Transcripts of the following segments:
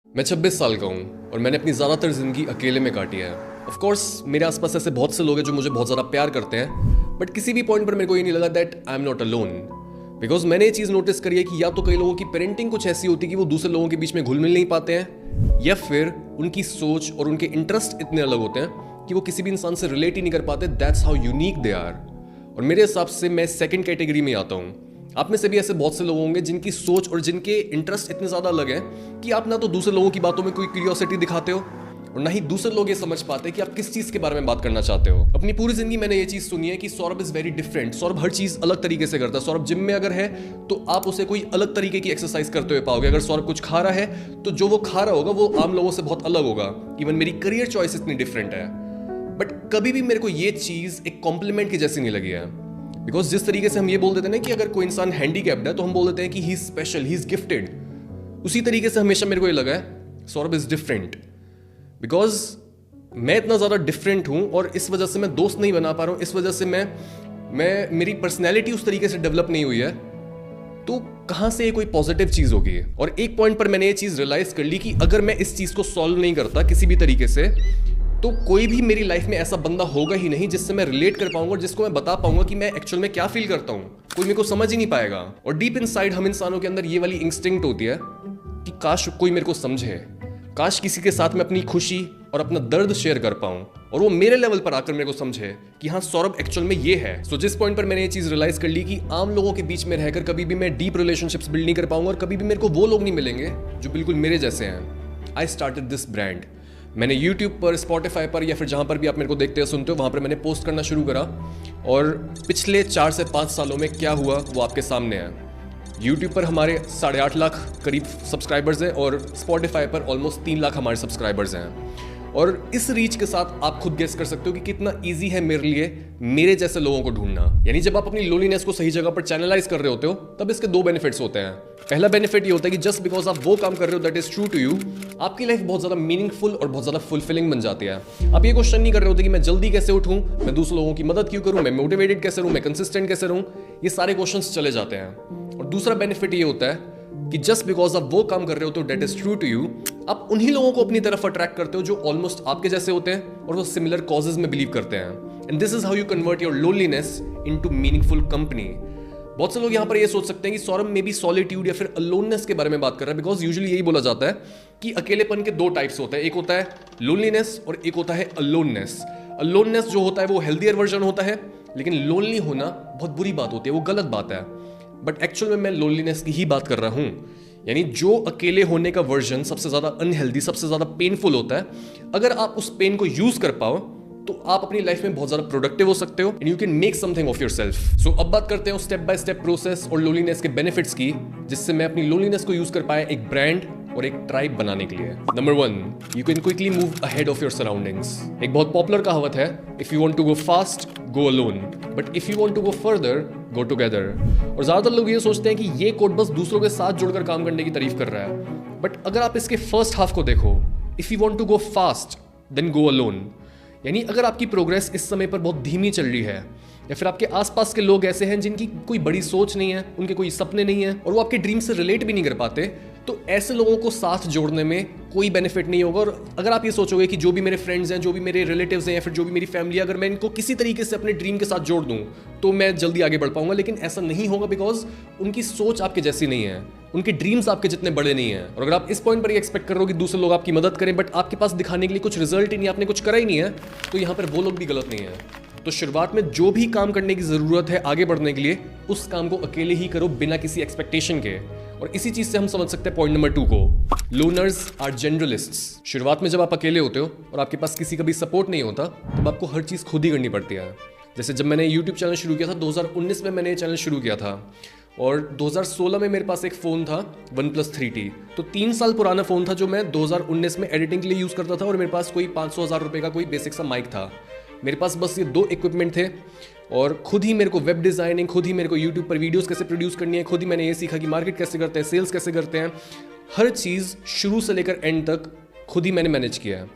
मैं 26 साल का हूँ और मैंने अपनी ज़्यादातर ज़िंदगी अकेले में काटी है। ऑफ कोर्स मेरे आसपास ऐसे बहुत से लोग हैं जो मुझे बहुत ज़्यादा प्यार करते हैं, बट किसी भी पॉइंट पर मेरे को ये नहीं लगा that I am not alone. Because मैंने ये चीज़ नोटिस करी है कि या तो कई लोगों की पेरेंटिंग कुछ ऐसी होती है कि वो दूसरे लोगों के बीच में घुल मिल नहीं पाते हैं, या फिर उनकी सोच और उनके इंटरेस्ट इतने अलग होते हैं कि वो किसी भी इंसान से रिलेट ही नहीं कर पाते। That's how unique they are. और मेरे हिसाब से मैं सेकंड कैटेगरी में आता हूँ। आप में से भी ऐसे बहुत से लोग होंगे जिनकी सोच और जिनके इंटरेस्ट इतने ज़्यादा अलग हैं कि आप ना तो दूसरे लोगों की बातों में कोई क्यूरियोसिटी दिखाते हो और ना ही दूसरे लोग ये समझ पाते कि आप किस चीज़ के बारे में बात करना चाहते हो। अपनी पूरी जिंदगी मैंने ये चीज़ सुनी है कि Saurabh is very different. Saurabh हर चीज़ अलग तरीके से करता है। सौरभ जिम में अगर है तो आप उसे कोई अलग तरीके की एक्सरसाइज करते हुए पाओगे। अगर सौरभ कुछ खा रहा है तो जो वो खा रहा होगा वो आम लोगों से बहुत अलग होगा। इवन मेरी करियर चॉइस इतनी डिफरेंट है, बट कभी भी मेरे को ये चीज़ एक कॉम्प्लीमेंट की जैसी नहीं लगी है। बिकॉज जिस तरीके से हम ये बोल देते हैं ना कि अगर कोई इंसान हैंडीकैप्ड है तो हम बोल देते हैं कि he is special, he is gifted, उसी तरीके से हमेशा मेरे को ये लगा है सौरभ इज डिफरेंट। बिकॉज मैं इतना ज़्यादा डिफरेंट हूँ और इस वजह से मैं दोस्त नहीं बना पा रहा हूँ, इस वजह से मैं मेरी पर्सनैलिटी उस तरीके से डेवलप नहीं हुई है, तो कहाँ से ये कोई पॉजिटिव चीज़ होगी। और एक पॉइंट पर मैंने ये चीज़ रियलाइज कर ली कि अगर मैं इस चीज़ को सॉल्व नहीं करता किसी भी तरीके से, तो कोई भी मेरी लाइफ में ऐसा बंदा होगा ही नहीं जिससे मैं रिलेट कर पाऊंगा और जिसको मैं बता पाऊंगा कि मैं एक्चुअल में क्या फील करता हूँ। कोई मेरे को समझ ही नहीं पाएगा। और डीप इनसाइड हम इंसानों के अंदर ये वाली इंस्टिंक्ट होती है कि काश कोई मेरे को समझे, काश किसी के साथ मैं अपनी खुशी और अपना दर्द शेयर कर पाऊं और वो मेरे लेवल पर आकर मेरे को समझे कि हाँ सौरभ एक्चुअल में ये है। सो जिस पॉइंट पर मैंने ये चीज रियलाइज कर ली कि आम लोगों के बीच में रहकर कभी भी मैं डीप रिलेशनशिप्स बिल्ड नहीं कर पाऊंगा और कभी भी मेरे को वो लोग नहीं मिलेंगे जो बिल्कुल मेरे जैसे हैं। I started this brand. मैंने YouTube पर, Spotify पर या फिर जहाँ पर भी आप मेरे को देखते हो सुनते हो वहाँ पर मैंने पोस्ट करना शुरू करा और पिछले 4 से 5 सालों में क्या हुआ वो आपके सामने है। YouTube पर हमारे 8.5 लाख करीब सब्सक्राइबर्स हैं और Spotify पर ऑलमोस्ट 3 लाख हमारे सब्सक्राइबर्स हैं। और इस रीच के साथ आप खुद गेस कर सकते हो कि कितना ईजी है मेरे लिए मेरे जैसे लोगों को ढूंढना। यानी जब आप अपनी लोनलीनेस को सही जगह पर चैनलाइज कर रहे होते हो तब इसके 2 बेनिफिट्स होते हैं। पहला बेनिफिट ये होता है कि जस्ट बिकॉज आप वो काम कर रहे हो that is true to you, आपकी लाइफ बहुत ज्यादा मीनिंगफुल और बहुत ज्यादा फुलफिलिंग बन जाती है। आप ये क्वेश्चन नहीं कर रहे होते कि मैं जल्दी कैसे उठूं, मैं दूसरे लोगों की मदद क्यों करूं, मैं मोटिवेटेड कैसे रहूं, मैं कंसिस्टेंट कैसे रहूं, ये सारे क्वेश्चंस चले जाते हैं। और दूसरा बेनिफिट ये होता है कि जस्ट बिकॉज आप वो काम कर रहे होते हो that is true to you, आप उन्हीं लोगों को अपनी तरफ अट्रैक्ट करते हो जो ऑलमोस्ट आपके जैसे होते हैं और वो सिमिलर कॉजेज में बिलीव करते हैं। And this is how you convert your loneliness into meaningful company. बहुत से लोग यहाँ पर ये सोच सकते हैं कि सौरभ में भी सॉलिट्यूड या फिर अलोननेस के बारे में बात कर रहा है, बिकॉज यूजुअली यही बोला जाता है कि अकेलेपन के 2 टाइप्स होते हैं। एक होता है लोनलीनेस और एक होता है अलोननेस। अलोननेस जो होता है वो हेल्दियर वर्जन होता है, लेकिन लोनली होना बहुत बुरी बात होती है, वो गलत बात है। बट एक्चुअल में मैं लोनलीनेस की ही बात कर रहा हूँ। यानी जो अकेले होने का वर्जन सबसे ज्यादा अनहेल्दी, सबसे ज्यादा पेनफुल होता है, अगर आप उस पेन को यूज कर पाओ तो आप अपनी लाइफ में बहुत ज्यादा प्रोडक्टिव हो सकते हो and you can make something of yourself. So अब बात करते हैं स्टेप बाय स्टेप प्रोसेस और लोनलीनेस के बेनिफिट्स की, जिससे मैं अपनी लोनलीनेस को यूज कर पाया एक ब्रांड और एक ट्राइब बनाने के लिए। Number 1, you can quickly move ahead of your surroundings. एक बहुत पॉपुलर कहावत है, if you want to go fast go alone, but if you want to go further go together. और ज्यादातर लोग ये सोचते हैं कि ये कोट बस दूसरों के साथ जुड़कर काम करने की तारीफ कर रहा है, बट अगर आप इसके फर्स्ट हाफ को देखो, if you want to go fast then go alone, यानी अगर आपकी प्रोग्रेस इस समय पर बहुत धीमी चल रही है या फिर आपके आसपास के लोग ऐसे हैं जिनकी कोई बड़ी सोच नहीं है, उनके कोई सपने नहीं है और वो आपके ड्रीम से रिलेट भी नहीं कर पाते, तो ऐसे लोगों को साथ जोड़ने में कोई बेनिफिट नहीं होगा। और अगर आप ये सोचोगे कि जो भी मेरे फ्रेंड्स हैं, जो भी मेरे रिलेटिव्स हैं या फिर जो भी मेरी फैमिली है, अगर मैं इनको किसी तरीके से अपने ड्रीम के साथ जोड़ दूं तो मैं जल्दी आगे बढ़ पाऊंगा, लेकिन ऐसा नहीं होगा बिकॉज उनकी सोच आपके जैसी नहीं है, उनके ड्रीम्स आपके जितने बड़े नहीं है। और अगर आप इस पॉइंट पर ये एक्सपेक्ट कर रहे हो कि दूसरे लोग आपकी मदद करें बट आपके पास दिखाने के लिए कुछ रिजल्ट ही नहीं, आपने कुछ करा ही नहीं है, तो यहाँ पर वो लोग भी गलत नहीं है। तो शुरुआत में जो भी काम करने की जरूरत है आगे बढ़ने के लिए, उस काम को अकेले ही करो बिना किसी एक्सपेक्टेशन के। और इसी चीज से हम समझ सकते हैं पॉइंट नंबर 2 को, लोनर्स आर जनरलिस्ट्स। शुरुआत में जब आप अकेले होते हो और आपके पास किसी का भी सपोर्ट नहीं होता, तब आपको हर चीज खुद ही करनी पड़ती है। जैसे जब मैंने YouTube चैनल शुरू किया था 2019 में, मैंने ये चैनल शुरू किया था और 2016 में मेरे पास एक फ़ोन था OnePlus 3T, तो 3 साल पुराना फ़ोन था जो मैं 2019 में एडिटिंग के लिए यूज़ करता था और मेरे पास कोई 500,000 रुपये का कोई बेसिक सा माइक था। मेरे पास बस ये 2 इक्विपमेंट थे और खुद ही मेरे को वेब डिज़ाइनिंग, खुद ही मेरे को यूट्यूब पर वीडियोस कैसे प्रोड्यूस करनी है, खुद ही मैंने ये सीखा कि मार्केट कैसे करते हैं, सेल्स कैसे करते हैं, हर चीज़ शुरू से लेकर एंड तक खुद ही मैंने मैनेज किया है।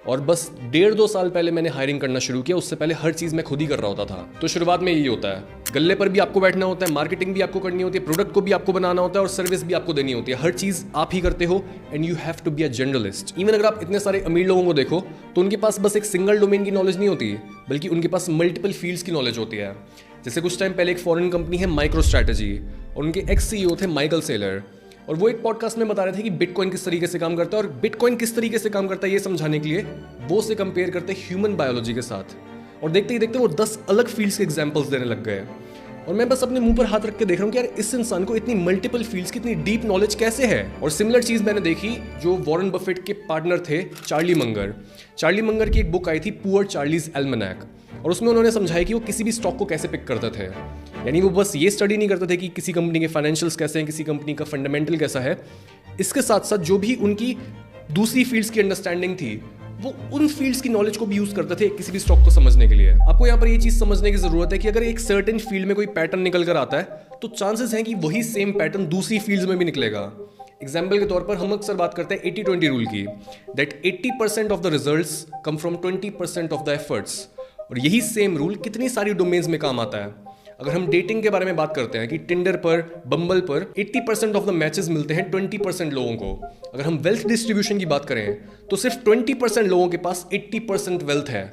और बस 1.5-2 साल पहले मैंने हायरिंग करना शुरू किया, उससे पहले हर चीज़ मैं खुद ही कर रहा होता था। तो शुरुआत में यही होता है गल्ले पर भी आपको बैठना होता है, मार्केटिंग भी आपको करनी होती है, प्रोडक्ट को भी आपको बनाना होता है और सर्विस भी आपको देनी होती है। हर चीज़ आप ही करते हो and you have to be a generalist. Even अगर आप इतने सारे अमीर लोगों को देखो तो उनके पास बस एक सिंगल डोमेन की नॉलेज नहीं होती, बल्कि उनके पास मल्टीपल फील्ड्स की नॉलेज होती है। जैसे कुछ टाइम पहले एक फॉरेन कंपनी है माइक्रो स्ट्रैटेजी, और उनके एक्स CEO थे माइकल सेलर, और वो एक पॉडकास्ट में बता रहे थे कि बिटकॉइन किस तरीके से काम करता है, और बिटकॉइन किस तरीके से काम करता है ये समझाने के लिए वो से कंपेयर करते ह्यूमन बायोलॉजी के साथ। और देखते ही देखते वो 10 अलग फील्ड्स के एग्जांपल्स देने लग गए। और मैं बस अपने मुंह पर हाथ रख के देख रहा हूँ कि यार इस इंसान को इतनी मल्टीपल फील्ड्स की इतनी डीप नॉलेज कैसे है। और सिमिलर चीज मैंने देखी जो वॉरेन बफेट के पार्टनर थे चार्ली मंगर। चार्ली मंगर की एक बुक आई थी पुअर चार्लीज एल्मनैक, और उसमें उन्होंने समझाया कि वो किसी भी स्टॉक को कैसे पिक करते थे। यानी वो बस ये स्टडी नहीं करते थे कि किसी कंपनी के फाइनेंशियल्स कैसे हैं, किसी कंपनी का फंडामेंटल कैसा है। इसके साथ साथ जो भी उनकी दूसरी फील्ड्स की अंडरस्टैंडिंग थी वो उन फील्ड्स की नॉलेज को भी यूज करते थे किसी भी स्टॉक को समझने के लिए। आपको यहाँ पर ये चीज समझने की जरूरत है कि अगर एक सर्टेन फील्ड में कोई पैटर्न निकल कर आता है तो चांसेस हैं कि वही सेम पैटर्न दूसरी फील्ड्स में भी निकलेगा। एग्जाम्पल के तौर पर हम अक्सर बात करते हैं 80-20 रूल की, that 80% of the results come from 20% of the efforts. और यही सेम रूल कितनी सारी डोमेन्स में काम आता है। अगर हम डेटिंग के बारे में बात करते हैं कि टिंडर पर, बम्बल पर 80% ऑफ द मैचेस मिलते हैं 20% लोगों को। अगर हम वेल्थ डिस्ट्रीब्यूशन की बात करें तो सिर्फ 20% लोगों के पास 80% वेल्थ है।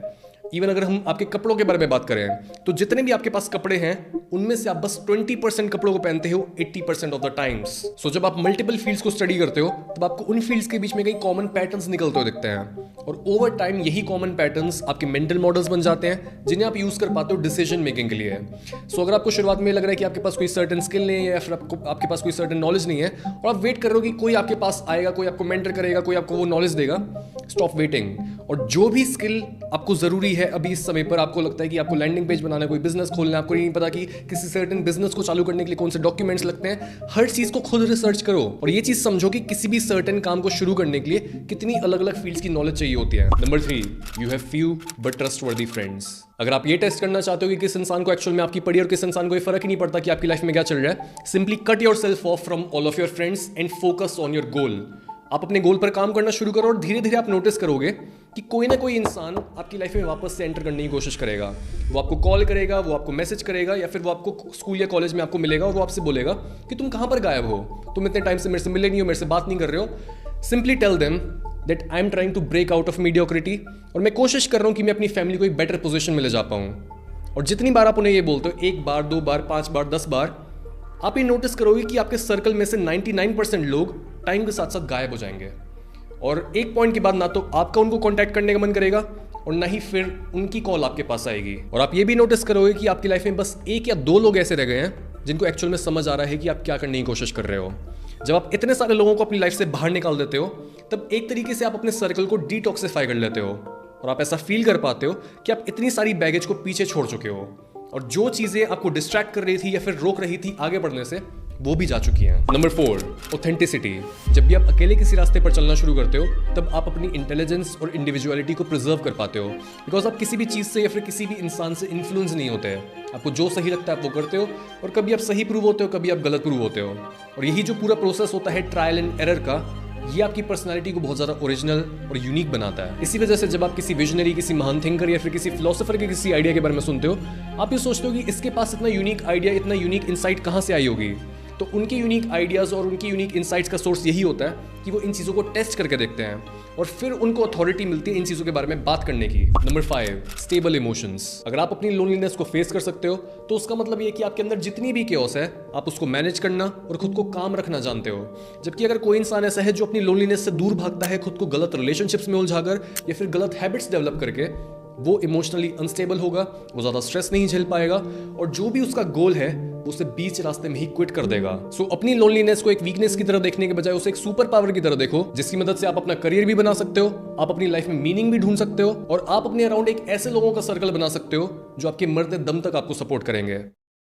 इवन अगर हम आपके कपड़ों के बारे में बात करें तो जितने भी आपके पास कपड़े हैं उनमें से आप बस 20% कपड़ों को पहनते हो 80% ऑफ द टाइम्स। सो जब आप मल्टीपल फील्ड्स को स्टडी करते हो तब आपको उन फील्ड्स के बीच में कई कॉमन पैटर्न्स निकलते हुए दिखते हैं, और ओवर टाइम यही कॉमन पैटर्न्स आपके मेंटल मॉडल्स बन जाते हैं जिन्हें आप यूज कर पाते हो डिसीजन मेकिंग के लिए। सो अगर आपको शुरुआत में लग रहा है कि आपके पास कोई सर्टेन स्किल नहीं है या फिर आपके पास कोई सर्टेन नॉलेज नहीं है और आप वेट कर रहे हो कि कोई आपके पास आएगा, कोई आपको मेंटर करेगा, कोई आपको वो नॉलेज देगा, स्टॉप वेटिंग। और जो भी स्किल आपको जरूरी है अभी इस समय पर, आपको लगता है कि आपको लैंडिंग पेज बनाना है, कोई बिजनेस खोलना है, आपको नहीं पता कि किसी सर्टेन बिजनेस को चालू करने के लिए कौन से डॉक्यूमेंट्स लगते हैं, हर चीज को खुद रिसर्च करो और ये चीज समझो कि किसी भी सर्टेन काम को शुरू करने के लिए कितनी अलग अलग फील्ड्स की नॉलेज चाहिए होती है। Number 3, you have few but trustworthy friends. अगर आप ये टेस्ट करना चाहते हो कि किस इंसान को एक्चुअल में आपकी पड़ी और किस इंसान को ये फर्क ही नहीं पड़ता कि आपकी लाइफ में क्या चल रहा है, simply cut yourself of from all of your friends and focus on your goal. आप अपने गोल पर काम करना शुरू करो और धीरे धीरे आप नोटिस करोगे कि कोई ना कोई इंसान आपकी लाइफ में वापस से एंटर करने की कोशिश करेगा। वो आपको कॉल करेगा, वो आपको मैसेज करेगा, या फिर वो आपको स्कूल या कॉलेज में आपको मिलेगा और वो आपसे बोलेगा कि तुम कहाँ पर गायब हो, तुम इतने टाइम से मेरे से मिले नहीं हो, मेरे से बात नहीं कर रहे हो। Simply tell them that I am trying to break out of mediocrity, और मैं कोशिश कर रहा हूँ कि मैं अपनी फैमिली को एक बेटर पोजीशन में ले जा पाऊँ। और जितनी बार आप उन्हें ये बोलते हो, 1 बार, 2 बार, 5 बार, 10 बार, आप ये नोटिस करोगे कि आपके सर्कल में से 99% लोग टाइम के साथ साथ गायब हो जाएंगे। और एक पॉइंट के बाद ना तो आपका उनको कांटेक्ट करने का मन करेगा और ना ही फिर उनकी कॉल आपके पास आएगी। और आप ये भी नोटिस करोगे कि आपकी लाइफ में बस 1 या 2 लोग ऐसे रह गए हैं जिनको एक्चुअल में समझ आ रहा है कि आप क्या करने की कोशिश कर रहे हो। जब आप इतने सारे लोगों को अपनी लाइफ से बाहर निकाल देते हो तब एक तरीके से आप अपने सर्कल को डिटॉक्सिफाई कर लेते हो और आप ऐसा फील कर पाते हो कि आप इतनी सारी बैगेज को पीछे छोड़ चुके हो और जो चीजें आपको डिस्ट्रैक्ट कर रही थी या फिर रोक रही थी आगे बढ़ने से वो भी जा चुकी हैं। Number 4, authenticity. जब भी आप अकेले किसी रास्ते पर चलना शुरू करते हो तब आप अपनी इंटेलिजेंस और इंडिविजुअलिटी को प्रिजर्व कर पाते हो, बिकॉज आप किसी भी चीज़ से या फिर किसी भी इंसान से इन्फ्लुएंस नहीं होते हैं। आपको जो सही लगता है आप वो करते हो और कभी आप सही प्रूव होते हो, कभी आप गलत प्रूव होते हो। और यही जो पूरा प्रोसेस होता है ट्रायल एंड एरर का, ये आपकी पर्सनालिटी को बहुत ज़्यादा ओरिजिनल और यूनिक बनाता है। इसी वजह से जब आप किसी विजनरी, किसी महान थिंकर या फिर किसी फिलोसोफर के किसी आइडिया के बारे में सुनते हो, आप ये सोचते हो कि इसके पास इतना यूनिक आइडिया, इतना यूनिक इंसाइट कहाँ से आई होगी। तो उनके यूनिक आइडियाज़ और उनकी यूनिक इंसाइट्स का सोर्स यही होता है कि वो इन चीज़ों को टेस्ट करके देखते हैं और फिर उनको अथॉरिटी मिलती है इन चीज़ों के बारे में बात करने की। Number 5, stable emotions. अगर आप अपनी लोनलीनेस को फेस कर सकते हो तो उसका मतलब ये कि आपके अंदर जितनी भी केओस है आप उसको मैनेज करना और खुद को काम रखना जानते हो। जबकि अगर कोई इंसान ऐसा है जो अपनी लोनलीनेस से दूर भागता है, खुद को गलत रिलेशनशिप्स में उलझाकर या फिर गलत हैबिट्स डेवलप करके, वो इमोशनली अनस्टेबल होगा, वो ज़्यादा स्ट्रेस नहीं झेल पाएगा और जो भी उसका गोल है उसे बीच रास्ते में ही क्विट कर देगा। सो अपनी लोनलीनेस को एक वीकनेस की तरह देखने के बजाय उसे एक सुपर पावर की तरह देखो, जिसकी मदद से आप अपना करियर भी बना सकते हो, आप अपनी लाइफ में मीनिंग भी ढूंढ सकते हो और आप अपने अराउंड एक ऐसे लोगों का सर्कल बना सकते हो जो आपके मरते दम तक आपको सपोर्ट करेंगे।